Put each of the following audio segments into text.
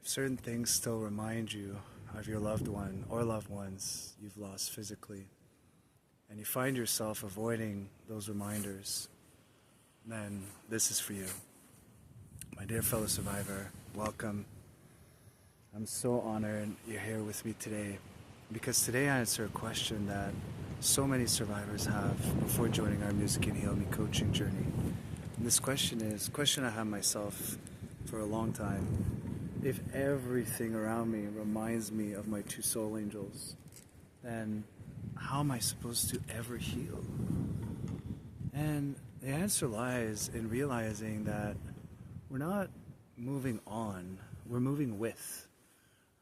certain things still remind you of your loved one or loved ones you've lost physically, and you find yourself avoiding those reminders, then this is for you. My dear fellow survivor, welcome. I'm so honored you're here with me today, because today I answer a question that so many survivors have before joining our Music and Heal Me coaching journey. And this question is a question I have myself for a long time. If everything around me reminds me of my two soul angels, then how am I supposed to ever heal? And the answer lies in realizing that we're not moving on, we're moving with,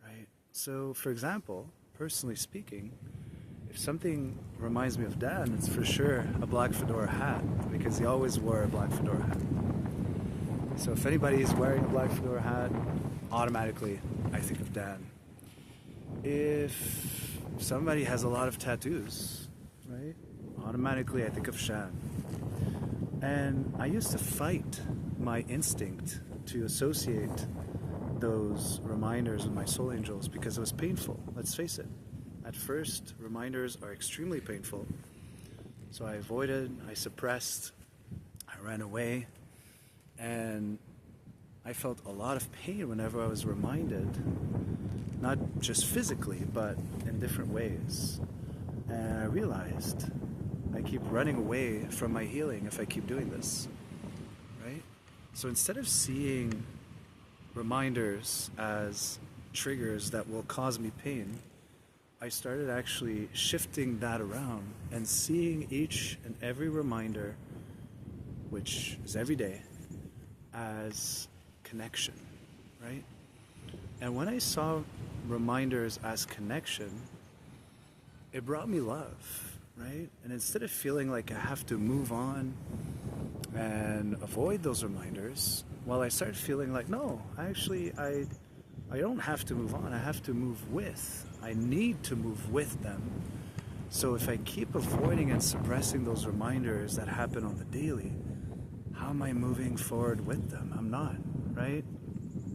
right? So, for example, personally speaking, if something reminds me of Dad, it's for sure a black fedora hat, because he always wore a black fedora hat. So if anybody is wearing a black fedora hat, automatically I think of Dad. If somebody has a lot of tattoos, right, automatically I think of Shan. And I used to fight my instinct to associate those reminders with my soul angels because it was painful. Let's face it. At first, reminders are extremely painful. So I avoided, I suppressed, I ran away, and I felt a lot of pain whenever I was reminded, not just physically, but in different ways. And I realized I keep running away from my healing if I keep doing this, right? So instead of seeing reminders as triggers that will cause me pain, I started actually shifting that around and seeing each and every reminder, which is every day, as connection, right? And when I saw reminders as connection, it brought me love, right? And instead of feeling like I have to move on and avoid those reminders, well, I started feeling like, no, actually, I don't have to move on. I have to move with. I need to move with them. So if I keep avoiding and suppressing those reminders that happen on the daily, how am I moving forward with them? I'm not, right?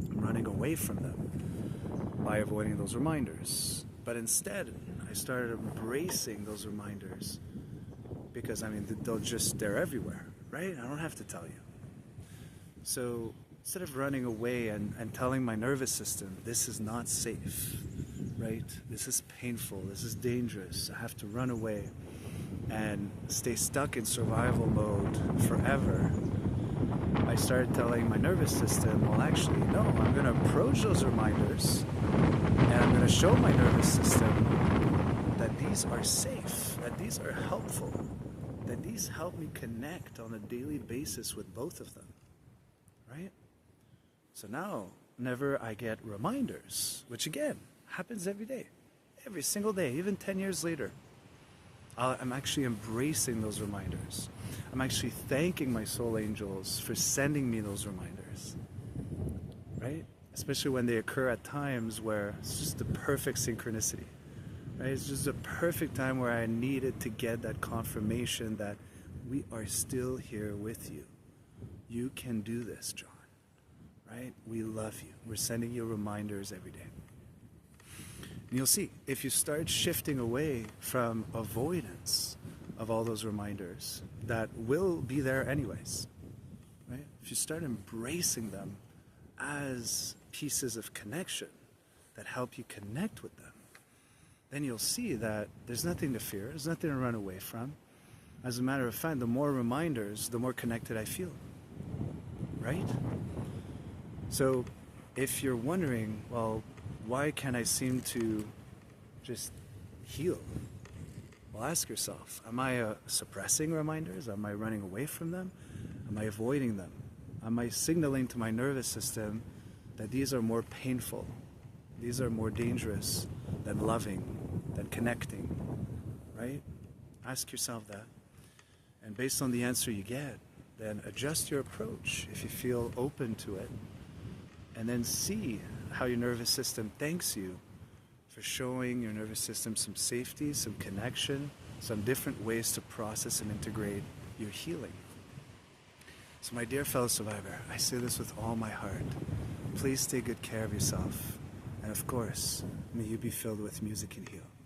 I'm running away from them by avoiding those reminders. But instead, I started embracing those reminders because, they're everywhere, right? I don't have to tell you. So instead of running away and telling my nervous system, this is not safe, right? This is painful, this is dangerous, I have to run away and stay stuck in survival mode forever, I started telling my nervous system, well, actually, no, I'm going to approach those reminders and I'm going to show my nervous system that these are safe, that these are helpful, that these help me connect on a daily basis with both of them, right? So now, whenever I get reminders, which again, happens every day, every single day, even 10 years later, I'm actually embracing those reminders. I'm actually thanking my soul angels for sending me those reminders, right? Especially when they occur at times where it's just the perfect synchronicity, right? It's just a perfect time where I needed to get that confirmation that we are still here with you. You can do this, John, right? We love you. We're sending you reminders every day. And you'll see, if you start shifting away from avoidance of all those reminders that will be there anyways, right? If you start embracing them as pieces of connection that help you connect with them, then you'll see that there's nothing to fear, there's nothing to run away from. As a matter of fact, the more reminders, the more connected I feel, right? So if you're wondering, well, why can't I seem to just heal? Well, ask yourself, am I suppressing reminders? Am I running away from them? Am I avoiding them? Am I signaling to my nervous system that these are more painful, these are more dangerous than loving, than connecting, right? Ask yourself that. And based on the answer you get, then adjust your approach if you feel open to it. And then see how your nervous system thanks you for showing your nervous system some safety, some connection, some different ways to process and integrate your healing. So my dear fellow survivor, I say this with all my heart. please take good care of yourself. And of course, may you be filled with music and heal.